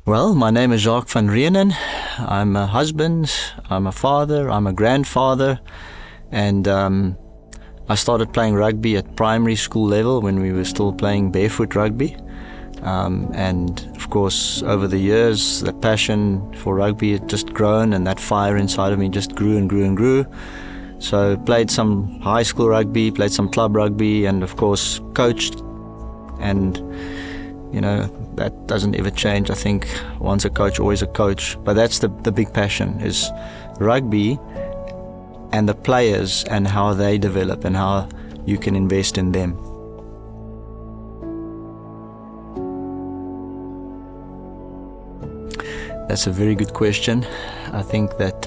Well, my name is Jacques van Reenen. I'm a husband, I'm a father, I'm a grandfather, and I started playing rugby at primary school level when we were still playing barefoot rugby. And of course, over the years, the passion for rugby had just grown, and that fire inside of me just grew and grew and grew. So played some high school rugby, played some club rugby, and of course coached. And that doesn't ever change. I think once a coach, always a coach. But that's the big passion, is rugby and the players and how they develop and how you can invest in them. That's a very good question. I think that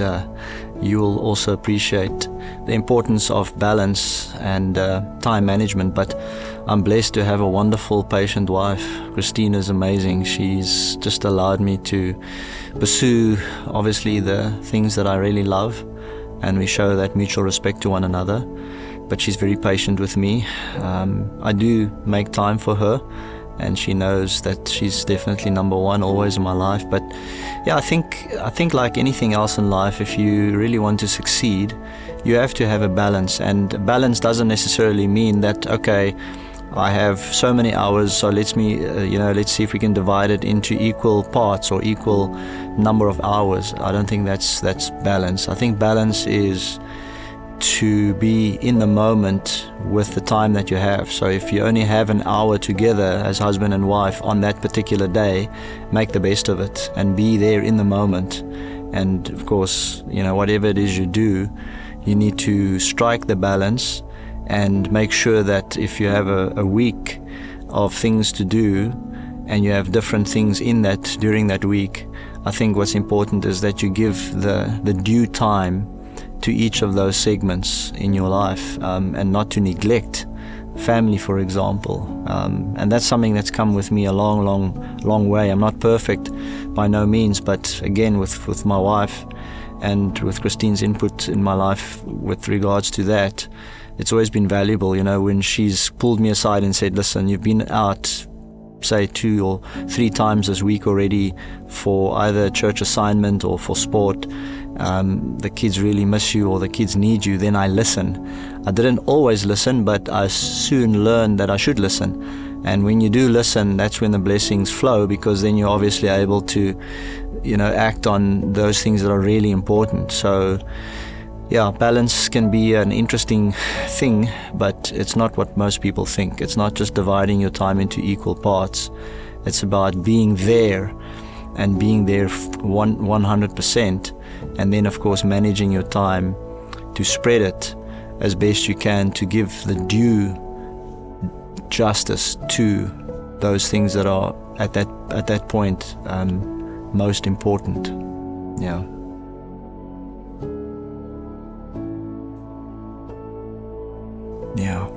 you will also appreciate the importance of balance and time management, but I'm blessed to have a wonderful, patient wife. Christine is amazing. She's just allowed me to pursue, obviously, the things that I really love, and we show that mutual respect to one another, but she's very patient with me. I do make time for her, and she knows that she's definitely number one always in my life. But yeah, I think like anything else in life, if you really want to succeed, you have to have a balance. And balance doesn't necessarily mean that, okay, I have so many hours, so let's see if we can divide it into equal parts or equal number of hours. I don't think that's balance. I think balance is to be in the moment with the time that you have. So if you only have an hour together as husband and wife on that particular day, make the best of it and be there in the moment. And of course, whatever it is you do, you need to strike the balance and make sure that if you have a week of things to do and you have different things in that during that week, I think what's important is that you give the due time to each of those segments in your life, and not to neglect family, for example. And that's something that's come with me a long way. I'm not perfect by no means, but again, with my wife and with Christine's input in my life with regards to that, it's always been valuable, when she's pulled me aside and said, listen, you've been out say 2 or 3 times this week already for either a church assignment or for sport. The kids really miss you, or the kids need you. Then I listen. I didn't always listen, but I soon learned that I should listen. And when you do listen, that's when the blessings flow, because then you're obviously able to act on those things that are really important. So yeah, balance can be an interesting thing, but it's not what most people think. It's not just dividing your time into equal parts. It's about being there, and being there 100%, and then of course managing your time to spread it as best you can, to give the due justice to those things that are at that point most important. Yeah. Yeah.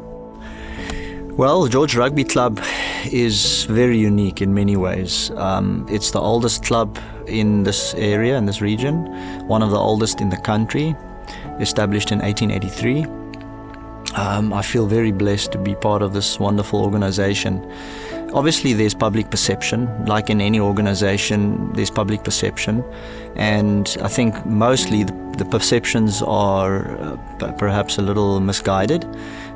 Well, George Rugby Club is very unique in many ways. It's the oldest club in this area, in this region, one of the oldest in the country, established in 1883. I feel very blessed to be part of this wonderful organization. Obviously, there's public perception. Like in any organization, there's public perception. And I think mostly the perceptions are perhaps a little misguided.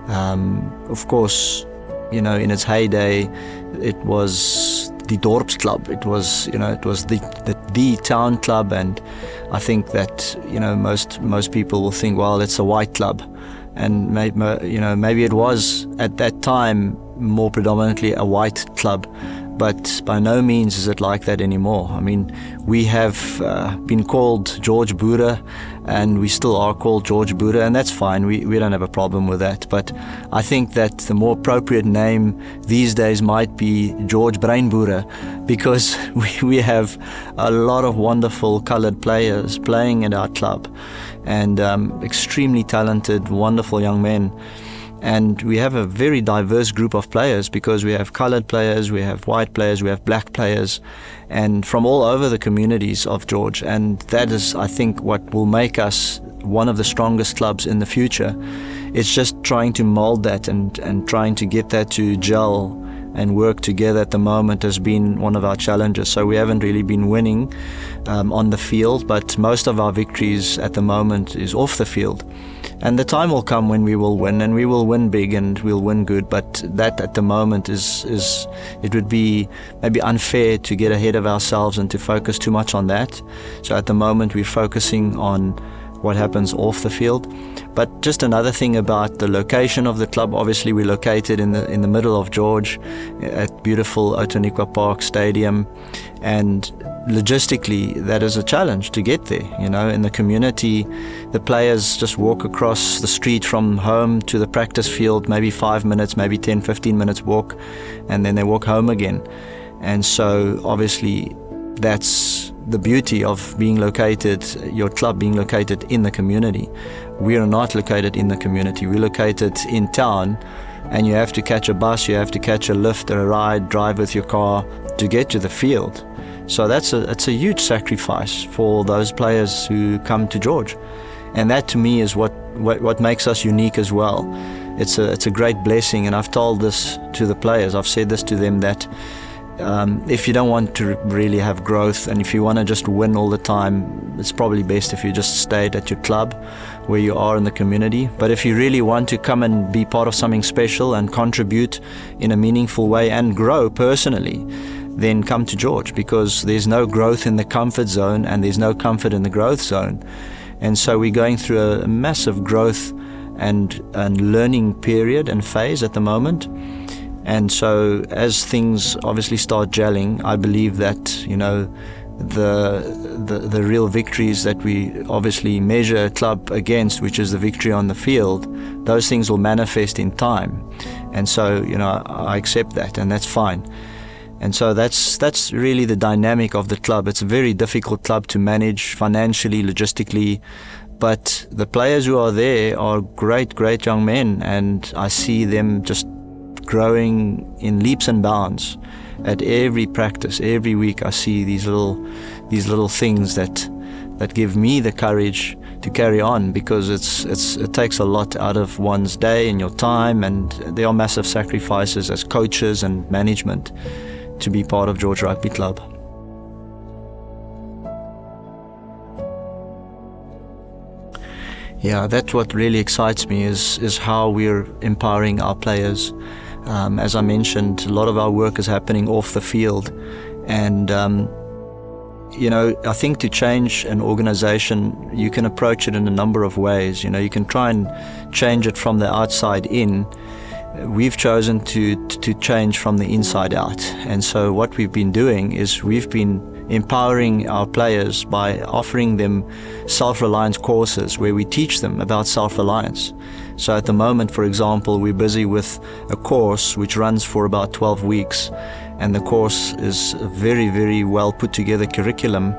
Of course, in its heyday, it was the Dorpsklub. It was the town club, and I think that most people will think, well, it's a white club, and maybe it was at that time more predominantly a white club, but by no means is it like that anymore. I mean, we have been called George Boere, and we still are called George Boere, and that's fine. We don't have a problem with that. But I think that the more appropriate name these days might be George Breinboere, because we have a lot of wonderful colored players playing at our club, and extremely talented, wonderful young men. And we have a very diverse group of players, because we have colored players, we have white players, we have black players, and from all over the communities of George. And that is, I think, what will make us one of the strongest clubs in the future. It's just trying to mold that and trying to get that to gel and work together at the moment has been one of our challenges. So we haven't really been winning on the field, but most of our victories at the moment is off the field. And the time will come when we will win, and we will win big and we'll win good, but that at the moment is it would be maybe unfair to get ahead of ourselves and to focus too much on that. So at the moment we're focusing on what happens off the field. But just another thing about the location of the club, obviously we're located in the middle of George at beautiful Outeniqua Park Stadium, and logistically that is a challenge to get there. You know, in the community, the players just walk across the street from home to the practice field, maybe 5 minutes, maybe 10-15 minutes walk, and then they walk home again. And so obviously that's the beauty of being located, your club being located in the community. We are not located in the community, we're located in town, and you have to catch a bus, you have to catch a lift or a ride, drive with your car to get to the field. So it's a huge sacrifice for those players who come to George. And that to me is what makes us unique as well. It's a great blessing, and I've told this to the players, I've said this to them, that if you don't want to really have growth, and if you want to just win all the time, it's probably best if you just stayed at your club where you are in the community. But if you really want to come and be part of something special and contribute in a meaningful way and grow personally, then come to George, because there's no growth in the comfort zone and there's no comfort in the growth zone. And so we're going through a massive growth and learning period and phase at the moment. And so as things obviously start gelling, I believe that, you know, the real victories that we obviously measure a club against, which is the victory on the field, those things will manifest in time. And so, you know, I accept that, and that's fine. And so that's really the dynamic of the club. It's a very difficult club to manage financially, logistically, but the players who are there are great young men, and I see them just growing in leaps and bounds at every practice. Every week I see these little things that give me the courage to carry on, because it takes a lot out of one's day and your time, and there are massive sacrifices as coaches and management to be part of George Rugby Club. Yeah, that's what really excites me, is how we're empowering our players. As I mentioned, a lot of our work is happening off the field, and you know, I think to change an organization, you can approach it in a number of ways. You know, you can try and change it from the outside in. We've chosen to change from the inside out. And so what we've been doing is we've been empowering our players by offering them self-reliance courses where we teach them about self-reliance. So at the moment, for example, we're busy with a course which runs for about 12 weeks. And the course is a very well put together curriculum.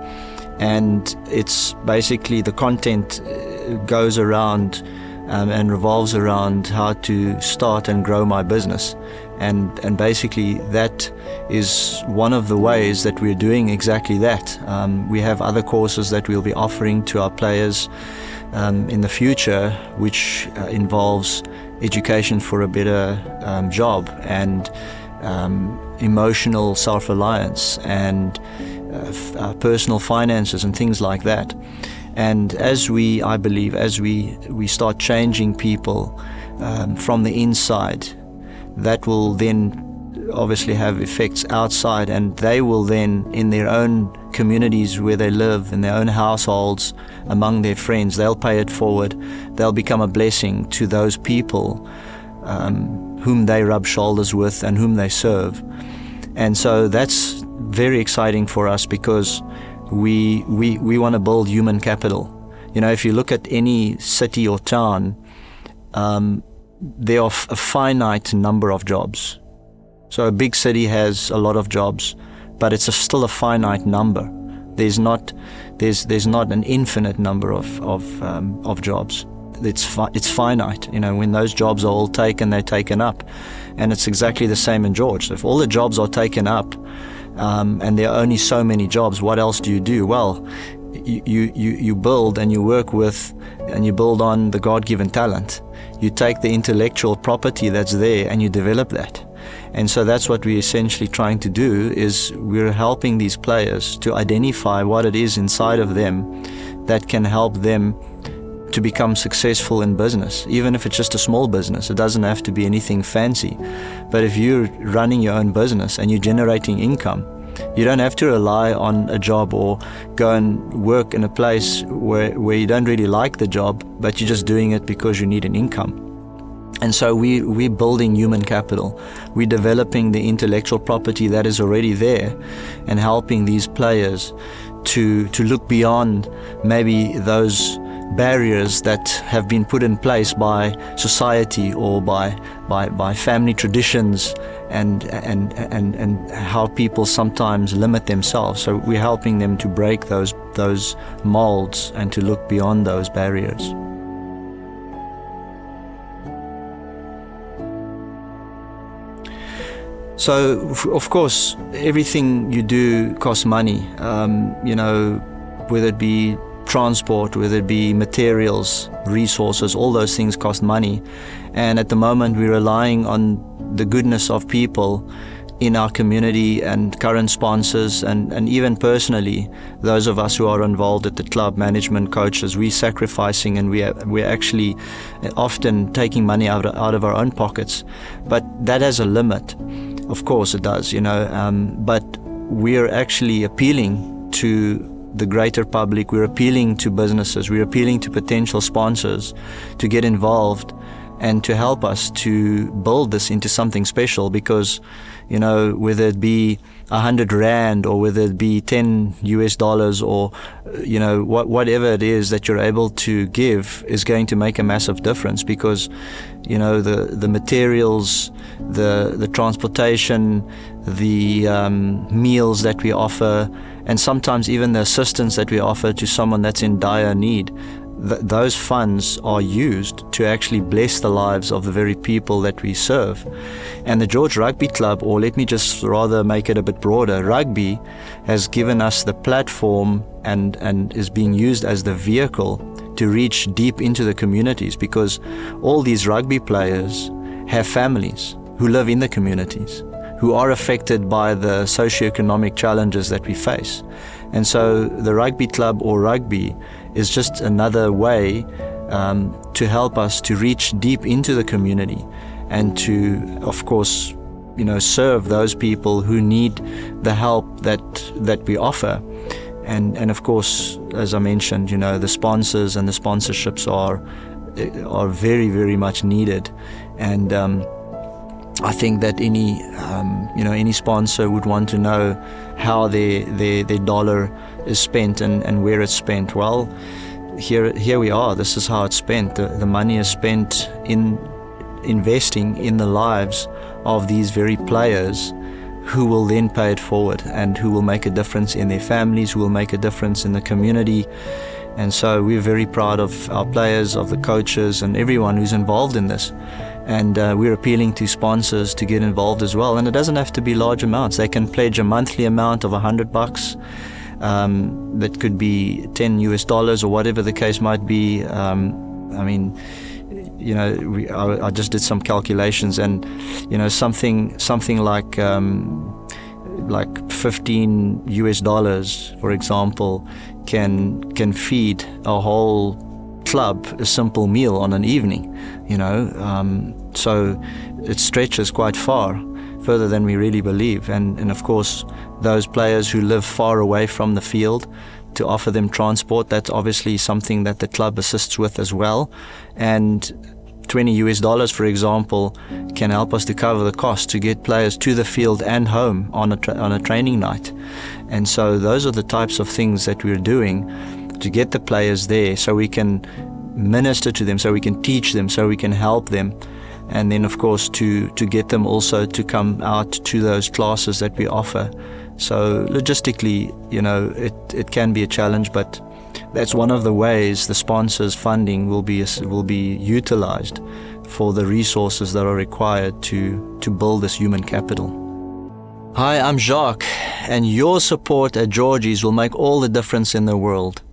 And it's basically, the content goes around and revolves around how to start and grow my business. And basically that is one of the ways that we're doing exactly that. We have other courses that we'll be offering to our players in the future, which involves education for a better job, and emotional self-reliance, and personal finances and things like that. And I believe as we start changing people from the inside, that will then obviously have effects outside, and they will then, in their own communities where they live, in their own households, among their friends, they'll pay it forward. They'll become a blessing to those people whom they rub shoulders with and whom they serve. And so that's very exciting for us, because we want to build human capital. You know, if you look at any city or town, there are a finite number of jobs. So a big city has a lot of jobs, but it's still a finite number. There's not an infinite number of jobs. It's finite. You know, when those jobs are all taken, they're taken up, and it's exactly the same in George. So if all the jobs are taken up, and there are only so many jobs, what else do you do? Well, you build and you work with, and you build on the God-given talent. You take the intellectual property that's there and you develop that. And so that's what we're essentially trying to do, is we're helping these players to identify what it is inside of them that can help them to become successful in business, even if it's just a small business. It doesn't have to be anything fancy. But if you're running your own business and you're generating income, you don't have to rely on a job or go and work in a place where you don't really like the job, but you're just doing it because you need an income. And so we're building human capital. We're developing the intellectual property that is already there and helping these players to look beyond maybe those barriers that have been put in place by society or by family traditions and how people sometimes limit themselves. So we're helping them to break those molds and to look beyond those barriers. So, of course, everything you do costs money, whether it be transport, whether it be materials, resources, all those things cost money. And at the moment, we're relying on the goodness of people in our community and current sponsors, and even personally, those of us who are involved at the club, management, coaches, we're sacrificing, and we're actually often taking money out of our own pockets. But that has a limit. Of course it does, but we're actually appealing to the greater public. We're appealing to businesses. We're appealing to potential sponsors to get involved and to help us to build this into something special, because, whether it be 100 Rand or whether it be $10 or, whatever it is that you're able to give is going to make a massive difference, because, the materials, the transportation, the meals that we offer, and sometimes even the assistance that we offer to someone that's in dire need, those funds are used to actually bless the lives of the very people that we serve. And the George Rugby Club, or let me just rather make it a bit broader, rugby has given us the platform and is being used as the vehicle to reach deep into the communities, because all these rugby players have families who live in the communities, who are affected by the socioeconomic challenges that we face. And so the rugby club, or rugby, is just another way to help us to reach deep into the community and to, of course, serve those people who need the help that we offer. And of course, as I mentioned, the sponsors and the sponsorships are very, very much needed. And I think that any sponsor would want to know how their dollar is spent and where it's spent. Well, here we are. This is how it's spent. The money is spent in investing in the lives of these very players, who will then pay it forward and who will make a difference in their families, who will make a difference in the community. And so we're very proud of our players, of the coaches, and everyone who's involved in this. And we're appealing to sponsors to get involved as well. And it doesn't have to be large amounts. They can pledge a monthly amount of $100. That could be $10 or whatever the case might be. I just did some calculations, and something like $15, for example, can feed a whole club a simple meal on an evening. So it stretches quite far, further than we really believe. And of course, those players who live far away from the field, to offer them transport, that's obviously something that the club assists with as well. And $20, for example, can help us to cover the cost to get players to the field and home on a training night. And so those are the types of things that we're doing to get the players there, so we can minister to them, so we can teach them, so we can help them. And then, of course, to get them also to come out to those classes that we offer. So logistically, it can be a challenge, but that's one of the ways the sponsors' funding will be utilized for the resources that are required to build this human capital. Hi, I'm Jacques, and your support at Georgie's will make all the difference in the world.